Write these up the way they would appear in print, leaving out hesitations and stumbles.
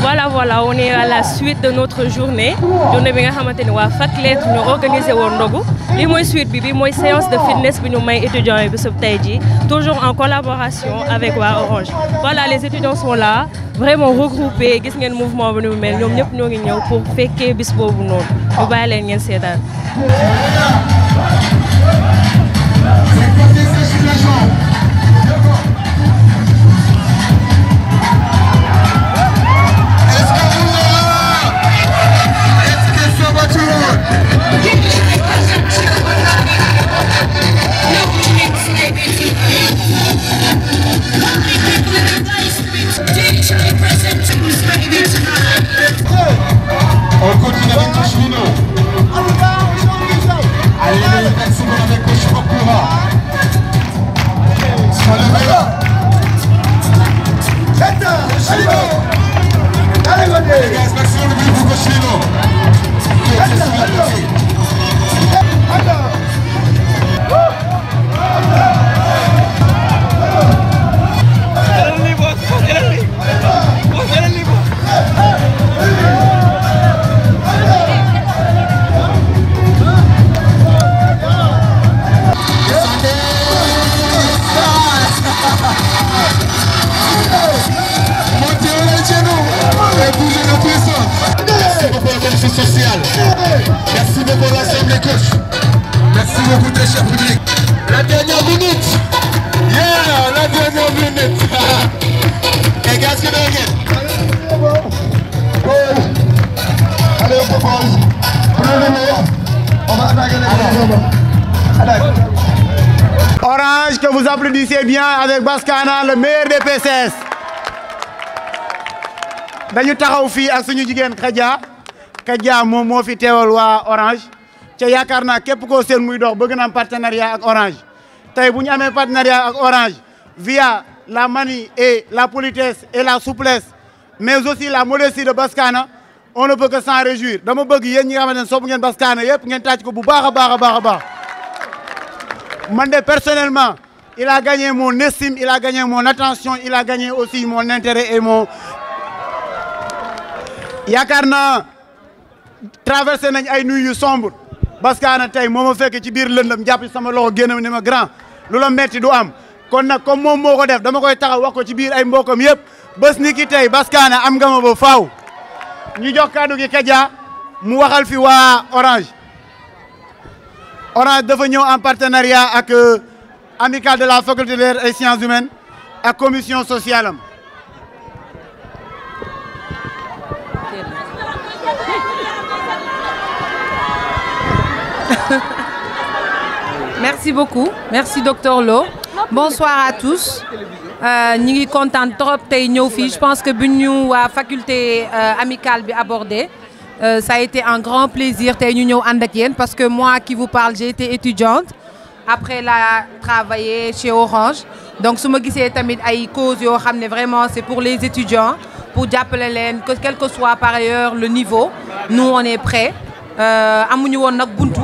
Voilà, on est à la suite de notre journée. Journée bi nga xamante ni waa Fac Lettres ñu organisé woon ndogu li mooy suite bi mooy séance de fitness bi ñu may étudiants yi bisub tey jii toujours en collaboration avec waa Orange. Voilà, les étudiants sont là vraiment regroupés gis ngeen mouvement bi nu mu mel ñoom ñëpp ñoo ngi ñëw pour fekkee bis boobu noonu ñu bàyyi leen ngeen seetaan. On continue avec le cheminots. Allez, merci pour avec le cheminots. Sur le vélo. Allez, gars, merci pour le vélo pour le cheminots. Social. Merci beaucoup l'Assemblée gauche. Merci beaucoup très cher public. La dernière minute. Yeah, la dernière minute. Et gars, c'est bien. Allez, on propose. On va attaquer les Orange, que vous applaudissez bien avec Baskana, le meilleur des PCS. Dañu taxaw fii ak suñu jigéen Kadia moom moo fi teewal waa Orange ca yaakaar naa képp koo seen muy dox bëgg na am partenariat ak Orange tey bu ñu amee partenariat ak Orange via la manie et la politesse et la souplesse mais aussi la modestie de Baskana on ne peut que s'en réjouir dama bëgg yéen ñi nga xamante ne sopp ngeen Baskana yëpp ngeen tàcc ko bu baax a baax. Man de personnellement il a gagné mon estime, il a gagné mon attention, il a gagné aussi mon intérêt et mon yaakaar naa traversé nañ ay nuits yu sombre Baskana tey moo ma fekk ci biir lëndëm jàpp sama loxo génn ni ma grand lu la metti du am kon nag comme moom moo ko def dama koy taxaw wax ko ci biir ay mbokam yëpp bés ni ki tey Baskana am nga ma ba faaw ñu jox kàddu gi Kadia mu waxal fi waa Orange dafa ñëw en partenariat ak amicale de la faculté des lettres et sciences humaines ak commission sociale am. Merci beaucoup. Merci Docteur Lo. Bonsoir à tous. Ñi ngi content trop tey ñëw fii. Je pense que bu ñu waa faculté amicale bi abordé ça a été un grand plaisir tey ñu ñëw ànd ak yéen parce que moi qui vous parle j'ai été étudiante. Après la travaillé chez Orange. Donc su ma gisee tamit ay causes yoo xam ne vraiment c'est pour les étudiants pour jàppale leen que quel que soit par ailleurs le niveau nous on est prêts. Amuñu woon nag buntu.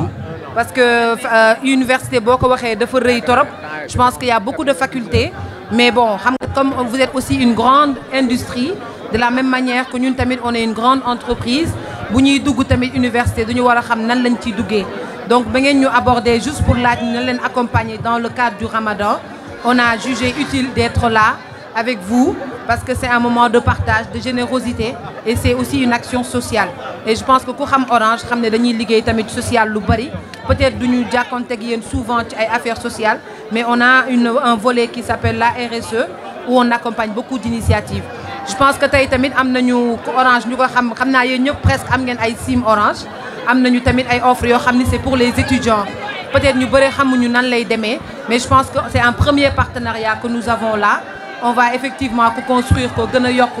Parce que université boo ko waxee dafa rëy torop je pense qu'il y a beaucoup de facultés mais bon xam nga comme vous êtes aussi une grande industrie de la même manière que ñun tamit on est une grande entreprise bu ñuy dugg tamit université duñu war a xam nan lañ ciy duggee donc ba ngeen ñu aborder juste pour laaj ñu leen accompagner dans le cadre du Ramadan on a jugé utile d'être là avec vous parce que c'est un moment de partage de générosité et c'est aussi une action sociale et je pense que ku xam Orange xam ne dañuy liggéey tamit social lu bari peut-être duñu jàkkoonteeg yéen souvent ci ay affaires sociales mais on a un volet qui s'appelle la RSE où on accompagne beaucoup d'initiatives je pense que tey tamit am nañu Orange ñu ko xam naa yéen ñëpp presque am ngeen ay SIM Orange am nañu tamit ay offres yoo xam ne c'est pour les étudiants peut-être ñu bëri xamuñu nan lay demee mais je pense que c'est un premier partenariat que nous avons là on va effectivement ko construire ko gën a yokk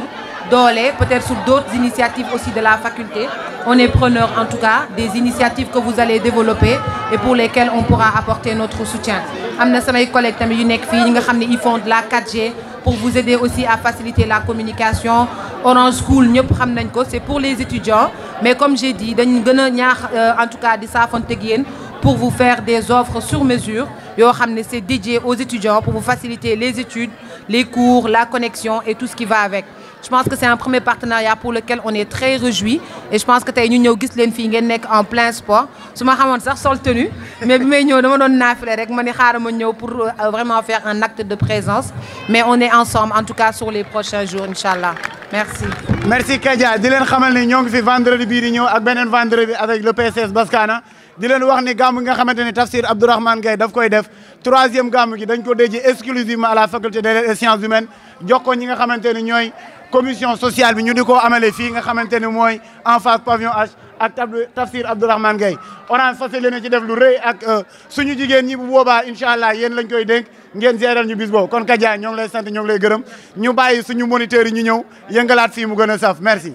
doole peut-être sur d'autres initiatives aussi de la faculté on est preneur en tout cas des initiatives que vous allez développer et pour lesquelles on pourra apporter notre soutien am na samay collègues tamit yu nekk fii ñi nga xam ne ils font de la 4G pour vous aider aussi à faciliter la communication Orange School ñëpp xam nañ ko c'est pour les étudiants mais comme j'ai dit dañ gën a ñaax en tout cas di saafonteeg yéen pour vous faire des offres sur mesure yoo xam ne c'est dédié aux étudiants pour vous faciliter les études les cours la connexion et tout ce qui va avec Je pense que c'est un premier partenariat pour lequel on est très réjouis. Et je pense que nous ñëw gis leen fii ngeen nekk en plein sport. Je me xamoon sax sol tenue mais bi may ñëw dama doon naafile rek ma ni xaaral ma ñëw pour vraiment faire un acte de présence. Mais on est ensemble en tout cas sur les prochains jours inchallah. Merci. Merci Kadia di leen xamal ni ñoo ngi fi vendredi bii di ñëw ak beneen vendredi avec le PCS Baskana. di leen wax ni gàmm nga xamante ni Tafsir Abdourahmane Gaye daf koy def 3e gàmm gi dañ ko dédié exclusivement à la faculté des lettres et sciences humaines jox ko ñi nga xamante ni ñooy commission sociale bi ñu di ko amale fii nga xamante ni mooy en face pavillon H ak Tafsir Abdourahmane Gaye Orange fas yéene ci def lu rëy ak suñu jigéen ñi bu boobaa incha allah yéen lañ koy dénk ngeen géral ñu bis boobu kon Kadia ñoo ngi lay sant ñoo ngi lay gërëm ñu bàyyi suñu moniteurs yi ñu ñëw yëngalaat fii mu gën a saf merci.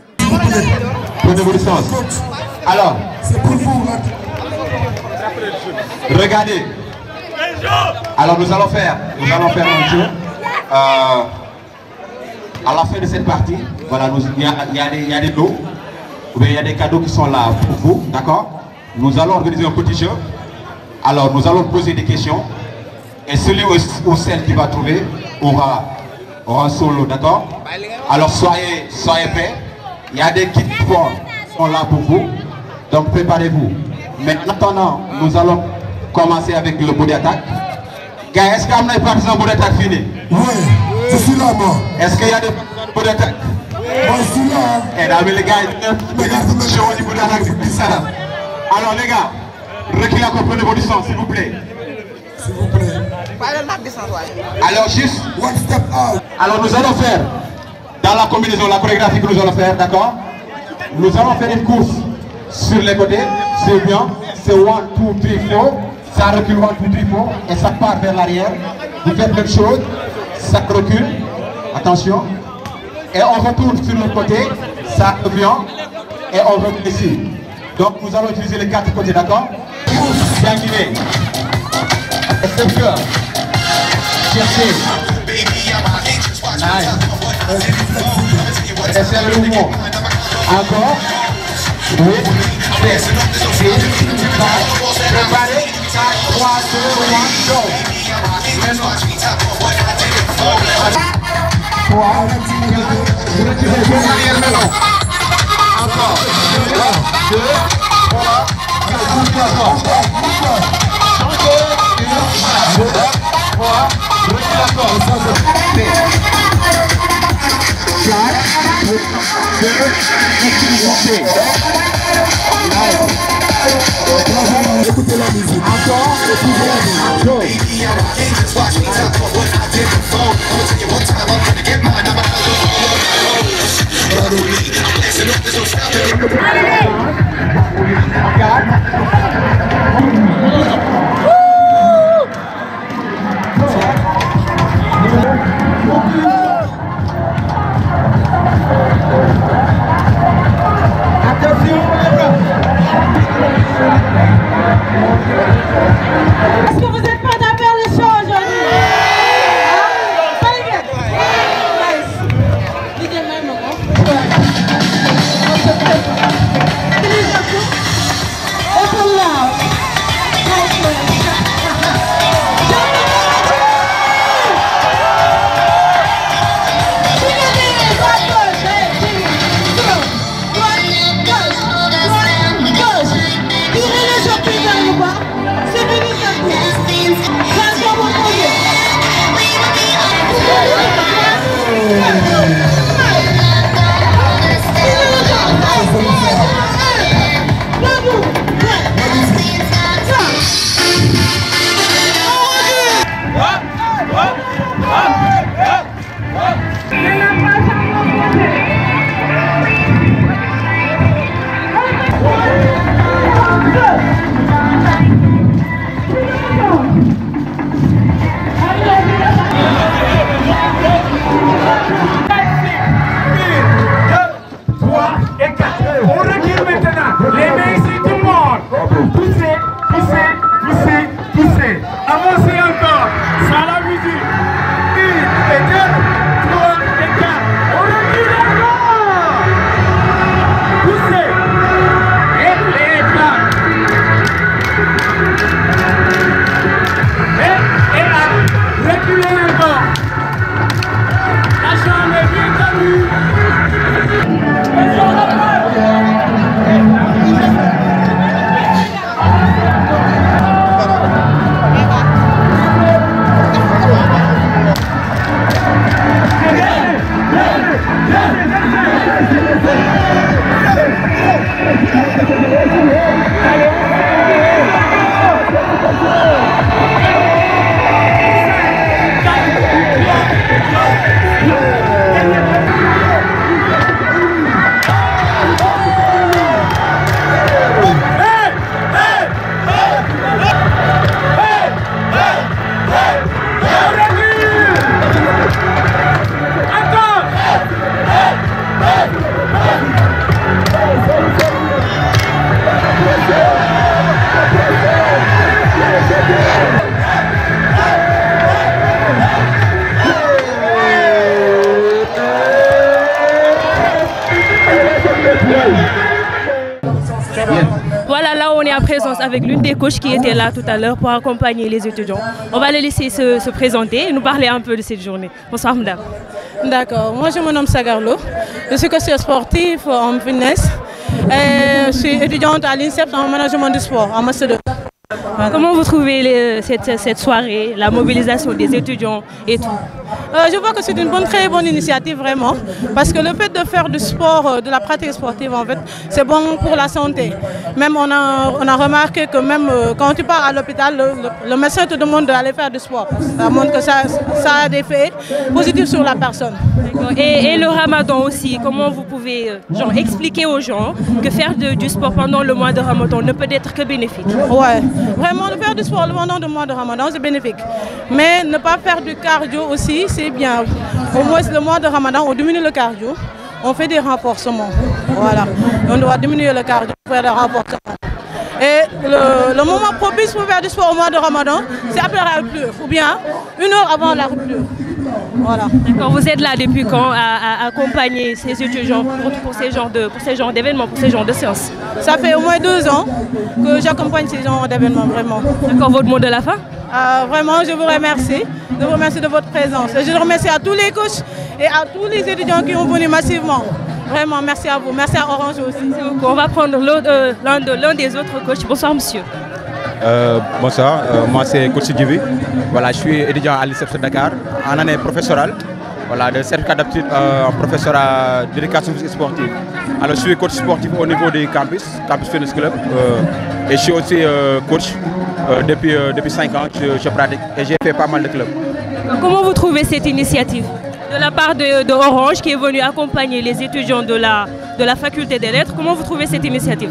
Alors, c'est pour vous. Regardez. Alors nous allons faire un jeu. À la fin de cette partie, voilà, il y a des lots, ou bien il y a des cadeaux qui sont là pour vous, d'accord? Nous allons organiser un petit jeu. Alors nous allons poser des questions. Et celui ou celle qui va trouver aura un solo, d'accord? Alors soyez prêts. Il y a des kits qui sont là pour vous. Donc préparez-vous. Mais en attendant, nous allons commencer avec le bout d'attaque. Gars, est-ce qu'il y a des partisans de bout d'attaque fini? Oui, je suis là, moi. Est-ce qu'il y a des partisans de bout d'attaque? Moi, je suis là. Et là, les gars, ils bout d'attaque, c'est ça. Alors les gars, reculez encore, prenez vos distances, s'il vous plaît. S'il vous plaît. Alors juste, One step out. alors nous allons faire, dans la combinaison, la chorégraphie que nous allons faire, d'accord? Nous allons faire une course sur les côtés, c'est bien, c'est 1, 2, 3, 4, ça recule 1, 2, 3, 4 et ça part vers l'arrière. Vous faites même chose, ça recule, attention, et on retourne sur le côté, ça revient, et on revient ici. Donc nous allons utiliser les 4 côtés, d'accord? Bien guidé. C'est sûr. Cherchez. Nice. Et c'est le mouvement. Encore. 8, 7, 6, 5. Préparez. 4, 3, 2, 1, go. Maintenant. 3. Vous retirez bien l'arrière maintenant. Encore. 1, 2, 3. 4, Écoutez la musique. encore, go. Est-ce que vous êtes prêts à faire le show aujourd'hui? Nice. avec l'une des coachs qui était là tout à l'heure pour accompagner les étudiants. On va les laisser se présenter et nous parler un peu de cette journée. Bonsoir madame. D'accord, moi je me nomme Sagarlo, je suis coach sportif en fitness et je suis étudiante à l'INSEP en management du sport, en master 2. Voilà. Comment vous trouvez cette soirée, la mobilisation des étudiants et tout? Je vois que c'est une très bonne initiative vraiment, parce que le fait de faire du sport, de la pratique sportive en fait, c'est bon pour la santé. Même on a remarqué que même quand tu pars à l'hôpital, le médecin te demande d'aller faire du sport. Ça montre que ça a des effets positifs sur la personne. Et le ramadan aussi, comment vous pouvez expliquer aux gens que faire du sport pendant le mois de ramadan ne peut être que bénéfique? Ouais, vraiment faire du sport pendant le mois de ramadan c'est bénéfique. Mais ne pas faire du cardio aussi, c'est bien. Au moins le mois de ramadan, on diminue le cardio, on fait des renforcements. Voilà, on doit diminuer le cardio pour faire des renforcements. Et le moment propice pour faire du sport au mois de ramadan, c'est après la rupture, ou bien 1 heure avant la rupture. Voilà. D'accord, vous êtes là depuis quand à accompagner ces étudiants pour ces genres d'événements, pour ces genres de séances? Ça fait au moins 2 ans que j'accompagne ces genres d'événements, vraiment. D'accord, votre mot de la fin? Vraiment, je vous remercie. Je vous remercie de votre présence. Et je remercie à tous les coachs et à tous les étudiants qui ont venu massivement. Vraiment, merci à vous. Merci à Orange aussi. Merci beaucoup. On va prendre l'un des autres coachs. Bonsoir, monsieur. Bonsoir, moi c'est coach Djibi. Voilà, je suis étudiant à l'INSEP de Dakar en année professorale. Voilà, de certificat d'aptitude en professorat d'éducation physique et sportive. Alors je suis coach sportif au niveau du campus Fitness Club. Et je suis aussi coach depuis 5 ans, je pratique et j'ai fait pas mal de clubs. Comment vous trouvez cette initiative de la part de Orange qui est venu accompagner les étudiants de la faculté des lettres? Comment vous trouvez cette initiative?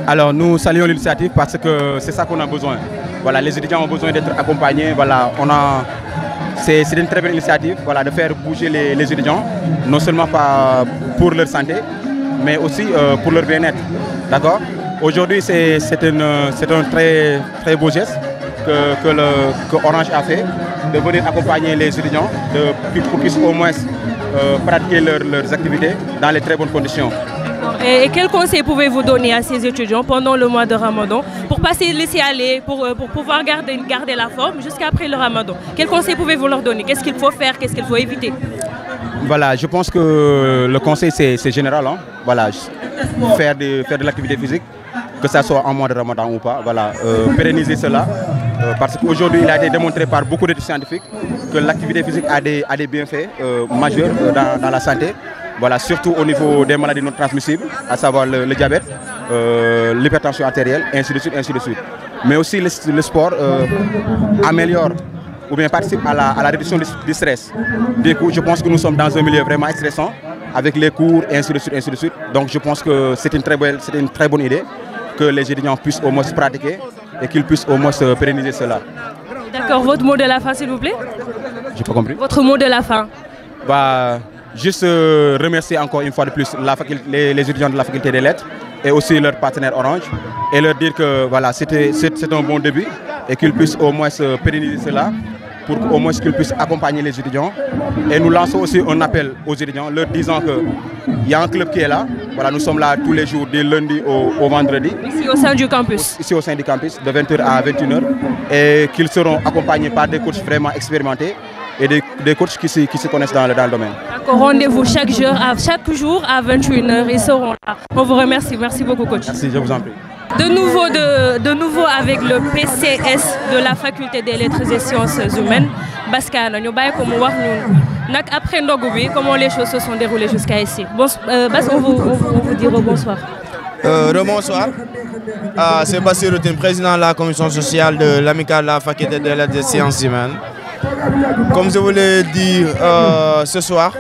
Alors nous saluons l'initiative parce que c'est ça qu'on a besoin. Voilà, les étudiants ont besoin d'être accompagnés. Voilà, c'est une très belle initiative, voilà, de faire bouger les étudiants, non seulement pour leur santé, mais aussi pour leur bien-être. D'accord? Aujourd'hui, c'est un très beau geste que Orange a fait, de venir accompagner les étudiants, pour qu'ils puissent au moins pratiquer leurs activités dans les très bonnes conditions. Et quels conseils pouvez-vous donner à ces étudiants pendant le mois de Ramadan pour pas se laisser aller, pour pouvoir garder la forme jusqu'après le Ramadan? Quels conseils pouvez-vous leur donner? Qu'est-ce qu'il faut faire? Qu'est-ce qu'il faut éviter? Voilà, je pense que le conseil c'est général. Hein? Voilà, faire de l'activité physique, que ce soit en mois de Ramadan ou pas. Voilà, pérenniser cela. Parce qu'aujourd'hui, il a été démontré par beaucoup d'études scientifiques que l'activité physique a des bienfaits majeurs dans la santé. Voilà, surtout au niveau des maladies non transmissibles, à savoir le diabète, l'hypertension artérielle, ainsi de suite, ainsi de suite. Mais aussi le sport améliore ou bien participe à la réduction du stress. Du coup, je pense que nous sommes dans un milieu vraiment stressant, avec les cours, ainsi de suite, ainsi de suite. Donc je pense que c'est une très bonne idée que les étudiants puissent au moins se pratiquer et qu'ils puissent au moins se pérenniser cela. D'accord, votre mot de la fin s'il vous plaît? J'ai pas compris. Votre mot de la fin? Juste remercier encore une fois de plus les étudiants de la faculté des lettres et aussi leur partenaire Orange et leur dire que voilà, c'est un bon début et qu'ils puissent au moins se pérenniser cela pour qu'au moins qu'ils puissent accompagner les étudiants. Et nous lançons aussi un appel aux étudiants leur disant qu'il y a un club qui est là. Voilà, nous sommes là tous les jours du lundi au vendredi. Ici au sein du campus? Ici au sein du campus, de 20h à 21h. Et qu'ils seront accompagnés par des coachs vraiment expérimentés et des coachs qui se connaissent dans le domaine. D'accord, rendez-vous chaque jour à 21h, ils seront là. On vous remercie, merci beaucoup coach. Merci, je vous en prie. De nouveau avec le PCS de la faculté des lettres et sciences humaines, Baskana, nous allons après Ndogobi, comment les choses se sont déroulées jusqu'à ici. Bas, on vous dit bonsoir. Bonsoir. C'est Bassirou Routine, président de la commission sociale de l'amicale de la faculté des lettres et sciences humaines. Comme je vous l'ai dit ce soir,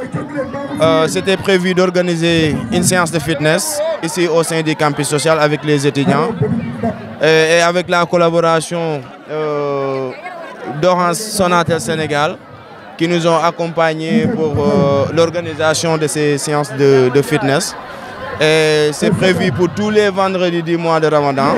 c'était prévu d'organiser une séance de fitness ici au sein du campus social avec les étudiants et avec la collaboration d'Orange Sonatel Sénégal qui nous ont accompagnés pour l'organisation de ces séances de fitness. C'est prévu pour tous les vendredis du mois de Ramadan.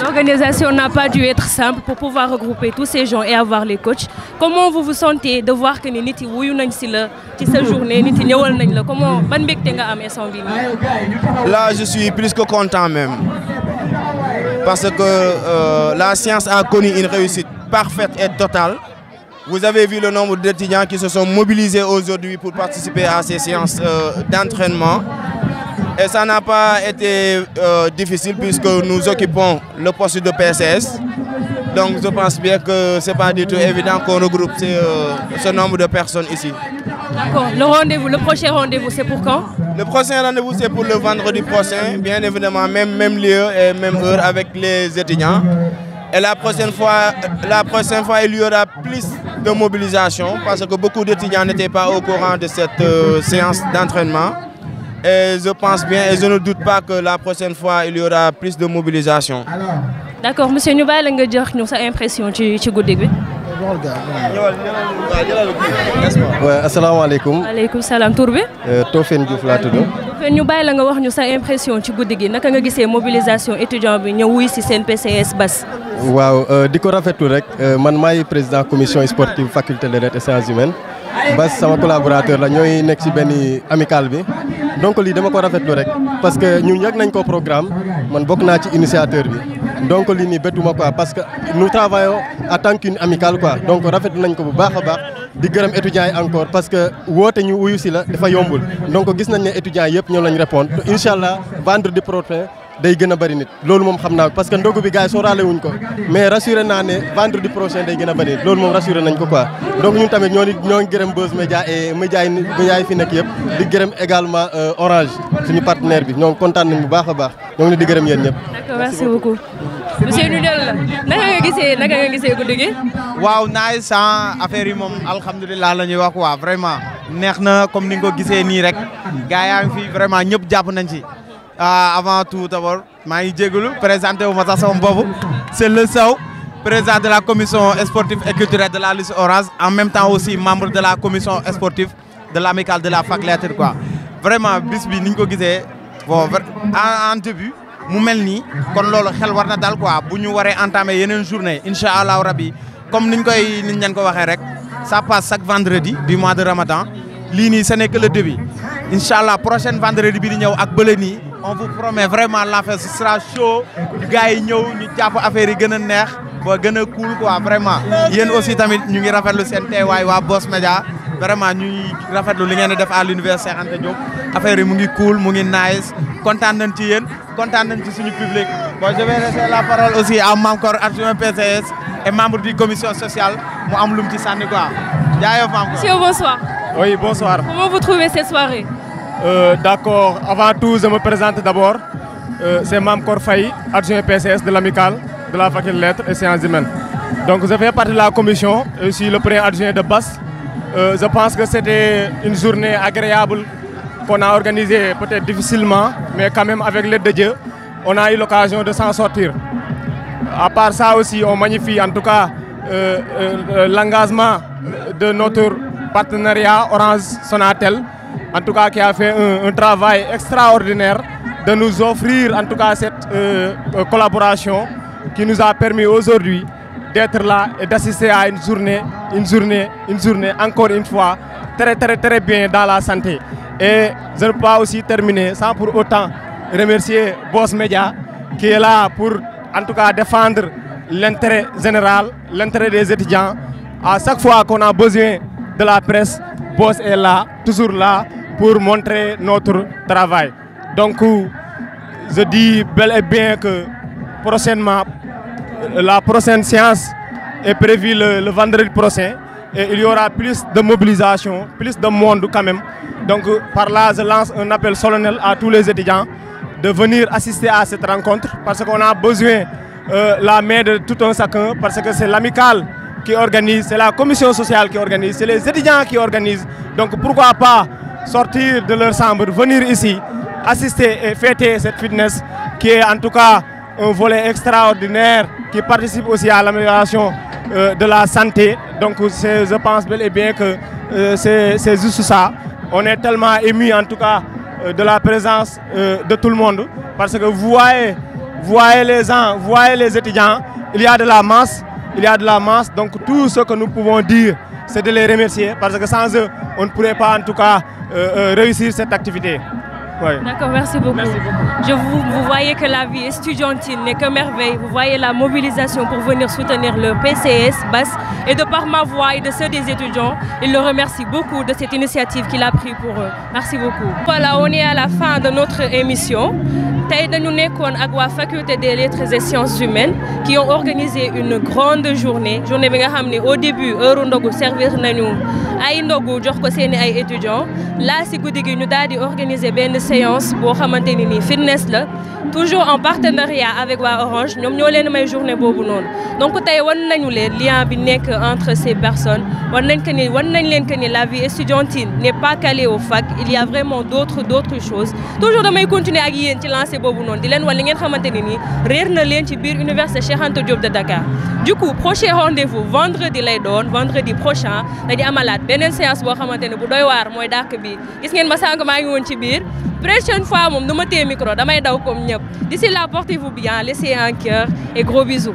L'organisation n'a pas dû être simple pour pouvoir regrouper tous ces gens et avoir les coachs. Comment vous vous sentez de voir que les niti wuyu nañ ci la ci sa journée niti ñëwal nañ la comment ban mbégte nga am instant bi? Là, je suis plus que content même. Parce que la science a connu une réussite parfaite et totale. Vous avez vu le nombre d'étudiants qui se sont mobilisés aujourd'hui pour participer à ces séances d'entraînement. Et ça n'a pas été difficile puisque nous occupons le poste de PCS. Donc je pense bien que ce n'est pas du tout évident qu'on regroupe ce nombre de personnes ici. D'accord. Le prochain rendez-vous, c'est pour quand? Le prochain rendez-vous, c'est pour le vendredi prochain. Bien évidemment, même lieu et même heure avec les étudiants. Et la prochaine fois, il y aura plus de mobilisation parce que beaucoup d'étudiants n'étaient pas au courant de cette séance d'entraînement. Et je pense bien et je ne doute pas que la prochaine fois, il y aura plus de mobilisation. D'accord, monsieur, nous allons vous dire sa impression sur Goudig. Ouais, assalamu alaikum. Alaikum salam, Tourbe. Tofen Diouf la tudd. Tofen ñu bàyyi la nga wax ñu sa impression ci guddi gi naka nga gisee mobilisation étudiant bi ñëw wuy ci seen PCS Bass. Waaw di ko rafetlu rek man maay président commission sportive faculté des lettres et sciences humaines. Bass sama collaborateur la ñooy nekk ci benn amical bi donc lii dama ko rafetlu rek parce que ñun yàgg nañ ko programme man bokk naa ci initiateur bi donc lii nii bettuma quoi parce que nous travaillons en tant qu'une amicale quoi donc rafetlu nañ ko bu baax a baax di gërëm étudiants yi encore parce que woote ñu wuyu si la dafa yombul donc gis nañ ne étudiants yëpp ñoo lañ répondre incha allah vendredi prochain day gën a bëri nit loolu moom xam naa ko parce que ndogu bi gars yi sóoraale wuñ ko mais rassuré naa ne vendredi prochain day gën a bëri nit loolu moom rassuré nañ ko quoi donc ñun tamit ñoo ngi gërëm Buzz Media et média yi fi nekk yëpp di gërëm également Orange suñu partenaire bi ñoo kontaan nañ bu baax a baax ñoo ngi di gërëm yéen ñëpp. D'accord, merci beaucoup. Monsieur Nudel naka nga gisee guddi gi. waaw naaj sans affaire yi moom alhamdulilah la ñuy wax quoi vraiment neex na comme ni nga ko gisee nii rek gars yaa ngi fi vraiment ñëpp jàpp nañ ci. Avant tout d'abord maa ngi jégalu présenté wu ma sax sama bopp c'est le Sow président de la commission sportive et culturelle de la liste Orange en même temps aussi membre de la commission sportive de l'amicale de la fac lettres quoi vraiment bis bi ni ñu ko gisee bon en début mu mel nii kon loolu xel war na dal quoi bu ñu waree entamer yeneen journée incha allahu rabi comme niñ leen ko waxee rek ça passe chaque vendredi du mois de Ramadan lii nii ce n'est que le début incha allah prochaine vendredi bi di ñëw ak bële nii. On vous promet vraiment l'affaire ce sera chaud gars yi ñëw ñu jàpp affaire yi gën a neex ba gën a cool quoi vraiment yéen aussi tamit ñu ngi rafetlu seen teewaay waa Buzz Media vraiment ñu ngi rafetlu li ngeen di def à l'université Cheikh Anta Diop affaire yi mu ngi cool mu ngi nice kontaan nañ ci yéen kontaan nañ ci suñu public. Bon je vais laisser la parole aussi à Mamkor adjoint PCS et membre du commission sociale mu am lu mu ci sànni quoi jaayoo Mamkor. Monsieur, bonsoir. Oui, bonsoir. Comment vous trouvez cette soirée? D'accord. Avant tout, je me présente d'abord. C'est Mamkor Faye, adjoint PCS de l'amicale de la faculté de lettres et sciences humaines. Donc, je fais partie de la commission. Je suis le premier adjoint de Bass. Je pense que c'était une journée agréable qu'on a organisée peut-être difficilement, mais quand même avec l'aide de Dieu, on a eu l'occasion de s'en sortir. À part ça aussi, on magnifie en tout cas l'engagement de notre partenariat Orange Sonatel. En tout cas, qui a fait un travail extraordinaire de nous offrir en tout cas cette collaboration qui nous a permis aujourd'hui d'être là et d'assister à une journée encore une fois très bien dans la santé. Et je ne peux pas aussi terminer sans pour autant remercier Buzz Media qui est là pour en tout cas défendre l'intérêt général, l'intérêt des étudiants. À chaque fois qu'on a besoin de la presse, Buzz est là, toujours là pour montrer notre travail. Donc, je dis bel et bien que prochainement, la prochaine séance est prévue le vendredi prochain et il y aura plus de mobilisation, plus de monde quand même. Donc, par là, je lance un appel solennel à tous les étudiants de venir assister à cette rencontre parce qu'on a besoin la main de tout un chacun parce que c'est l'amicale qui organise, c'est la commission sociale qui organise, c'est les étudiants qui organisent. Donc pourquoi pas sortir de leur chambre, venir ici, assister et fêter cette fitness qui est en tout cas un volet extraordinaire qui participe aussi à l'amélioration de la santé. Donc je pense bel et bien que c'est juste ça. On est tellement émus en tout cas de la présence de tout le monde parce que vous voyez vous voyez les gens, vous voyez les étudiants, il y a de la masse, donc tout ce que nous pouvons dire, c'est de les remercier, parce que sans eux, on ne pourrait pas en tout cas réussir cette activité. Ouais. D'accord, merci beaucoup. Vous voyez que la vie estudiantine n'est que merveille. Vous voyez la mobilisation pour venir soutenir le PCS, BAS, et de par ma voix et de ceux des étudiants, il le remercie beaucoup de cette initiative qu'il a prise pour eux. Merci beaucoup. Voilà, on est à la fin de notre émission. Tay dañu nekkoon ak waa faculté des lettres et sciences humaines qui ont organisé une grande journée bi nga xam ne au début heure ndogu servir nañu ay ndogu jox ko seeni ay étudiants là si guddi gi ñu daal di organiser benn séance boo xamante ni nii fitness la toujours en partenariat avec waa Orange ñoom ñoo leen may journée boobu noonu donc tey wan nañu leen lien bi nekk entre ces personnes wan nañ leen que ni la vie estudiantine n'est pas calée au fac il y a vraiment d'autres choses toujours damay continuer ak yéen ci lancer boobu noonu di leen wan li ngeen xamante ni nii réer na leen ci biir université Cheikh Anta Diop de Dakar du coup prochain rendez-vous vendredi lay doon vendredi prochain dañu amalaat beneen séance boo xamante ne bu doy waar mooy dàkk bi gis ngeen ma sànq maa ngi woon ci biir prochaine fois moom du ma téye micro damay daw comme ñëpp d'ici là portez-vous bien laissez un cœur et gros bisous